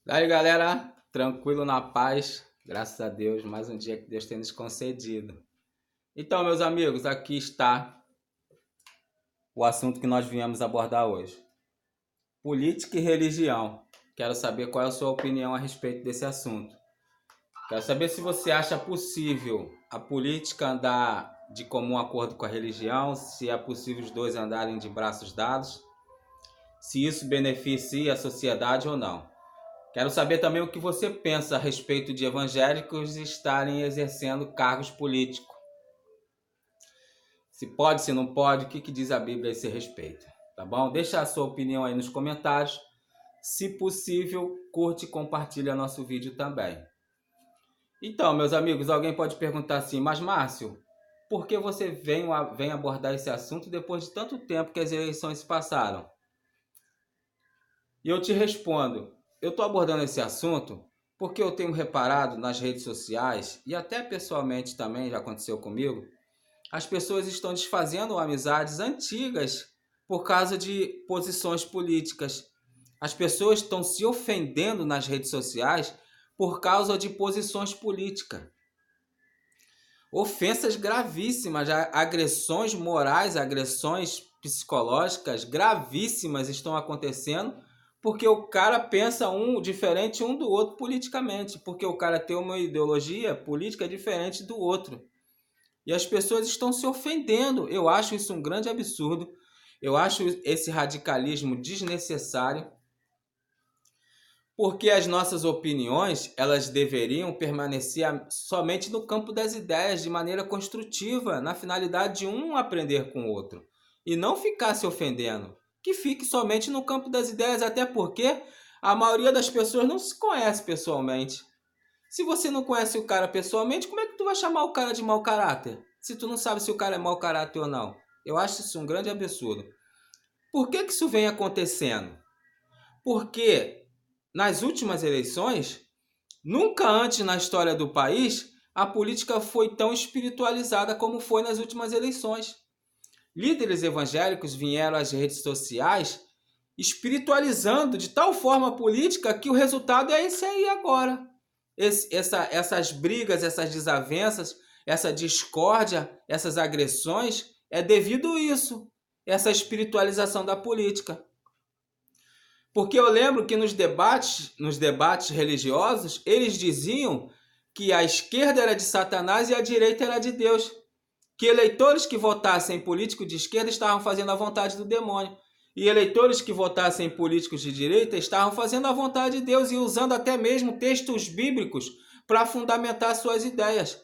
Daí, galera, tranquilo na paz, graças a Deus, mais um dia que Deus tem nos concedido. Então, meus amigos, aqui está o assunto que nós viemos abordar hoje: política e religião. Quero saber qual é a sua opinião a respeito desse assunto. Quero saber se você acha possível a política andar de comum acordo com a religião, se é possível os dois andarem de braços dados, se isso beneficia a sociedade ou não. Quero saber também o que você pensa a respeito de evangélicos estarem exercendo cargos políticos. Se pode, se não pode, o que diz a Bíblia a esse respeito? Tá bom? Deixa a sua opinião aí nos comentários. Se possível, curte e compartilha nosso vídeo também. Então, meus amigos, alguém pode perguntar assim, mas Márcio, por que você vem abordar esse assunto depois de tanto tempo que as eleições se passaram? E eu te respondo, eu estou abordando esse assunto porque eu tenho reparado nas redes sociais, e até pessoalmente também já aconteceu comigo, as pessoas estão desfazendo amizades antigas por causa de posições políticas. As pessoas estão se ofendendo nas redes sociais por causa de posições políticas. Ofensas gravíssimas, agressões morais, agressões psicológicas gravíssimas estão acontecendo porque o cara pensa diferente um do outro politicamente, porque o cara tem uma ideologia política diferente do outro. E as pessoas estão se ofendendo. Eu acho isso um grande absurdo. Eu acho esse radicalismo desnecessário, porque as nossas opiniões, elas deveriam permanecer somente no campo das ideias, de maneira construtiva, na finalidade de um aprender com o outro, e não ficar se ofendendo. Que fique somente no campo das ideias, até porque a maioria das pessoas não se conhece pessoalmente. Se você não conhece o cara pessoalmente, como é que tu vai chamar o cara de mau caráter? Se tu não sabe se o cara é mau caráter ou não. Eu acho isso um grande absurdo. Por que isso vem acontecendo? Porque nas últimas eleições, nunca antes na história do país, a política foi tão espiritualizada como foi nas últimas eleições. Líderes evangélicos vieram às redes sociais espiritualizando de tal forma a política que o resultado é esse aí agora. Essas brigas, essas desavenças, essa discórdia, essas agressões, é devido a isso, essa espiritualização da política. Porque eu lembro que nos debates religiosos, eles diziam que a esquerda era de Satanás e a direita era de Deus. Que eleitores que votassem em políticos de esquerda estavam fazendo a vontade do demônio. E eleitores que votassem em políticos de direita estavam fazendo a vontade de Deus e usando até mesmo textos bíblicos para fundamentar suas ideias.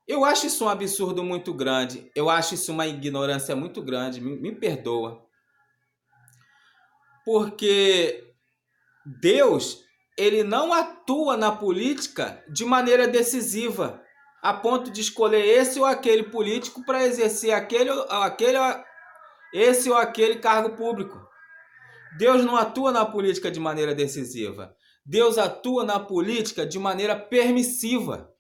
Eu acho isso um absurdo muito grande. Eu acho isso uma ignorância muito grande. Me perdoa. Porque Deus, ele não atua na política de maneira decisiva, a ponto de escolher esse ou aquele político para exercer esse ou aquele cargo público. Deus não atua na política de maneira decisiva. Deus atua na política de maneira permissiva.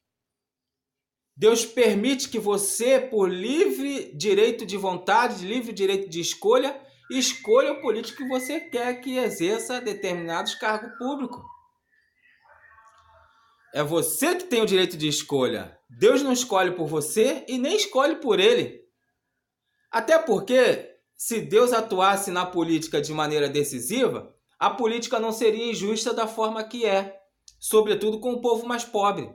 Deus permite que você, por livre direito de vontade, livre direito de escolha, escolha o político que você quer que exerça determinados cargos públicos. É você que tem o direito de escolha. Deus não escolhe por você e nem escolhe por ele. Até porque, se Deus atuasse na política de maneira decisiva, a política não seria injusta da forma que é, sobretudo com o povo mais pobre.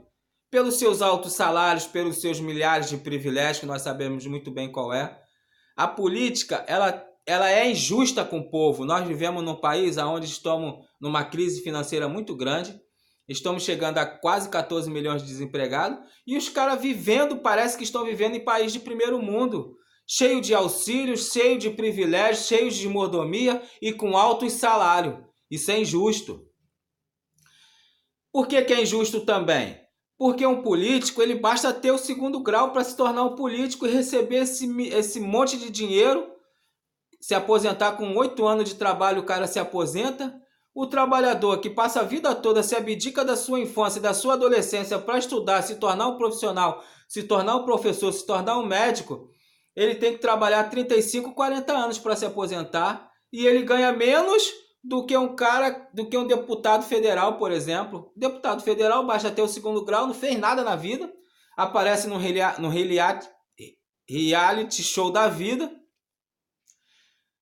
Pelos seus altos salários, pelos seus milhares de privilégios, que nós sabemos muito bem qual é. A política, ela é injusta com o povo. Nós vivemos num país onde estamos numa crise financeira muito grande. Estamos chegando a quase 14 milhões de desempregados. E os caras vivendo, parece que estão vivendo em país de primeiro mundo. Cheio de auxílios, cheio de privilégios, cheio de mordomia e com altos salários. Isso é injusto. Por que é injusto também? Porque um político, ele basta ter o segundo grau para se tornar um político e receber esse monte de dinheiro, se aposentar com 8 anos de trabalho, o cara se aposenta. O trabalhador que passa a vida toda, se abdica da sua infância, da sua adolescência para estudar, se tornar um profissional, se tornar um professor, se tornar um médico, ele tem que trabalhar 35, 40 anos para se aposentar e ele ganha menos do que um deputado federal, por exemplo. Deputado federal baixa até o segundo grau, não fez nada na vida, aparece no reality show da vida,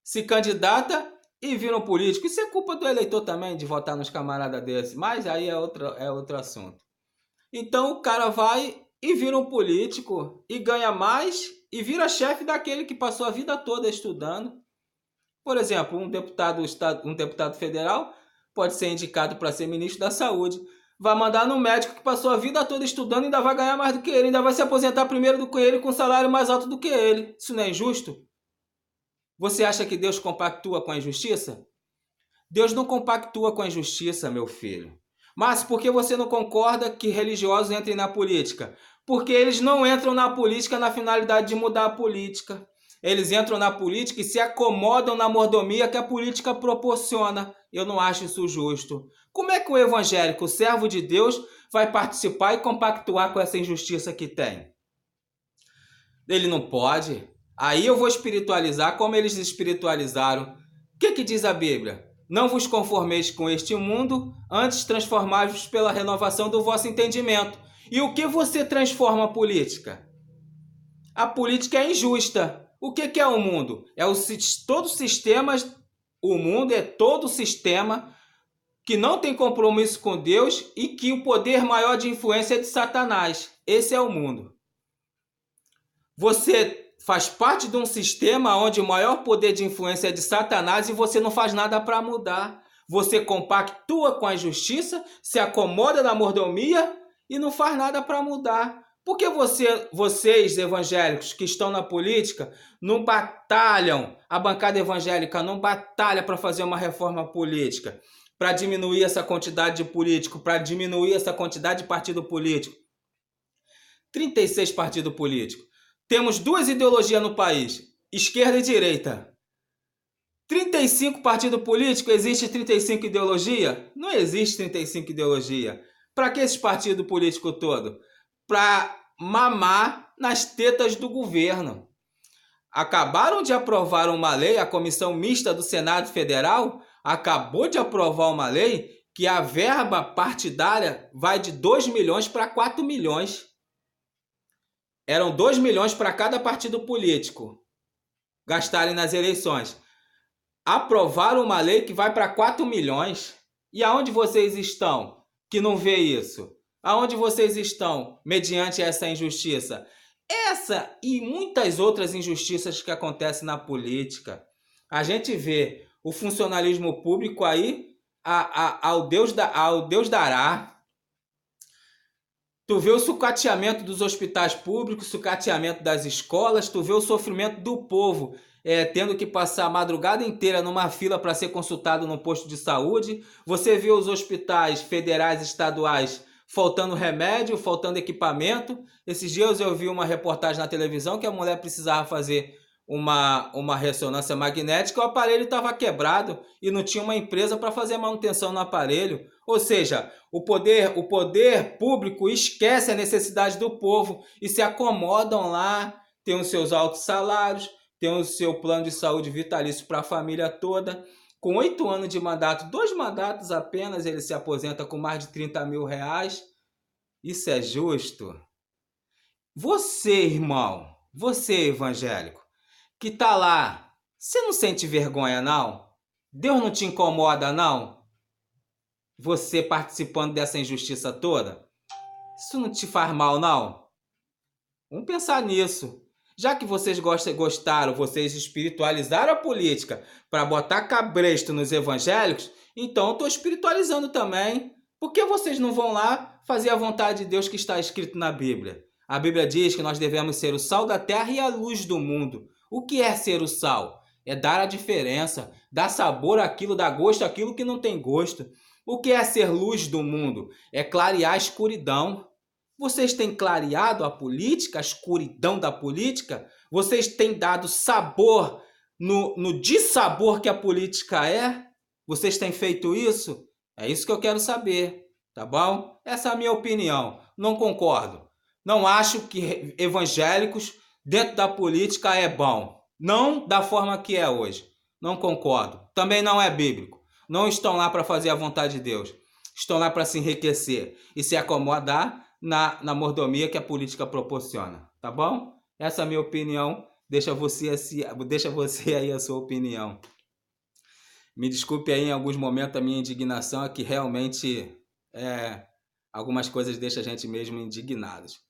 se candidata e vira um político. Isso é culpa do eleitor também, de votar nos camaradas desses, mas aí é outro assunto. Então o cara vai e vira um político e ganha mais e vira chefe daquele que passou a vida toda estudando. Por exemplo, um deputado federal pode ser indicado para ser ministro da Saúde. Vai mandar no médico que passou a vida toda estudando e ainda vai ganhar mais do que ele, ainda vai se aposentar primeiro do que ele com um salário mais alto do que ele. Isso não é injusto? Você acha que Deus compactua com a injustiça? Deus não compactua com a injustiça, meu filho. Mas por que você não concorda que religiosos entrem na política? Porque eles não entram na política na finalidade de mudar a política. Eles entram na política e se acomodam na mordomia que a política proporciona. Eu não acho isso justo. Como é que o evangélico, o servo de Deus, vai participar e compactuar com essa injustiça que tem? Ele não pode. Aí eu vou espiritualizar como eles espiritualizaram. O que diz a Bíblia? Não vos conformeis com este mundo, antes transformai-vos pela renovação do vosso entendimento. E o que você transforma a política? A política é injusta. O que é o mundo? O mundo é todo sistema que não tem compromisso com Deus e que o poder maior de influência é de Satanás. Esse é o mundo. Você faz parte de um sistema onde o maior poder de influência é de Satanás e você não faz nada para mudar. Você compactua com a injustiça, se acomoda na mordomia e não faz nada para mudar. Por que vocês, evangélicos que estão na política, não batalham, a bancada evangélica não batalha para fazer uma reforma política, para diminuir essa quantidade de político, para diminuir essa quantidade de partido político? 36 partidos políticos. Temos duas ideologias no país, esquerda e direita. 35 partidos políticos, existe 35 ideologia? Não existe 35 ideologia. Para que esses partidos políticos todos? Para mamar nas tetas do governo. Acabaram de aprovar uma lei, a Comissão Mista do Senado Federal acabou de aprovar uma lei que a verba partidária vai de 2 milhões para 4 milhões. Eram 2 milhões para cada partido político gastarem nas eleições. Aprovaram uma lei que vai para 4 milhões. E aonde vocês estão que não vê isso? Aonde vocês estão mediante essa injustiça? Essa e muitas outras injustiças que acontecem na política. A gente vê o funcionalismo público aí ao Deus dará. Tu vê o sucateamento dos hospitais públicos, sucateamento das escolas, tu vê o sofrimento do povo, tendo que passar a madrugada inteira numa fila para ser consultado no posto de saúde. Você vê os hospitais federais e estaduais faltando remédio, faltando equipamento. Esses dias eu vi uma reportagem na televisão que a mulher precisava fazer uma ressonância magnética, o aparelho estava quebrado e não tinha uma empresa para fazer manutenção no aparelho. Ou seja, o poder público esquece a necessidade do povo e se acomodam lá, tem os seus altos salários, tem o seu plano de saúde vitalício para a família toda. Com 8 anos de mandato, 2 mandatos apenas, ele se aposenta com mais de 30 mil reais. Isso é justo? Você, irmão, você evangélico, que tá lá, você não sente vergonha, não? Deus não te incomoda, não? Você participando dessa injustiça toda? Isso não te faz mal, não? Vamos pensar nisso. Já que vocês gostaram, vocês espiritualizaram a política para botar cabresto nos evangélicos, então eu estou espiritualizando também. Por que vocês não vão lá fazer a vontade de Deus que está escrito na Bíblia? A Bíblia diz que nós devemos ser o sal da terra e a luz do mundo. O que é ser o sal? É dar a diferença, dar sabor àquilo, dar gosto àquilo que não tem gosto. O que é ser luz do mundo? É clarear a escuridão. Vocês têm clareado a política, a escuridão da política? Vocês têm dado sabor no dissabor que a política é? Vocês têm feito isso? É isso que eu quero saber, tá bom? Essa é a minha opinião. Não concordo. Não acho que evangélicos dentro da política é bom. Não da forma que é hoje. Não concordo. Também não é bíblico. não estão lá para fazer a vontade de Deus. Estão lá para se enriquecer e se acomodar na mordomia que a política proporciona. Tá bom? Essa é a minha opinião. Deixa você aí a sua opinião. Me desculpe aí em alguns momentos a minha indignação é que realmente algumas coisas deixam a gente mesmo indignados.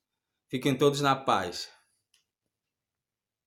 Fiquem todos na paz.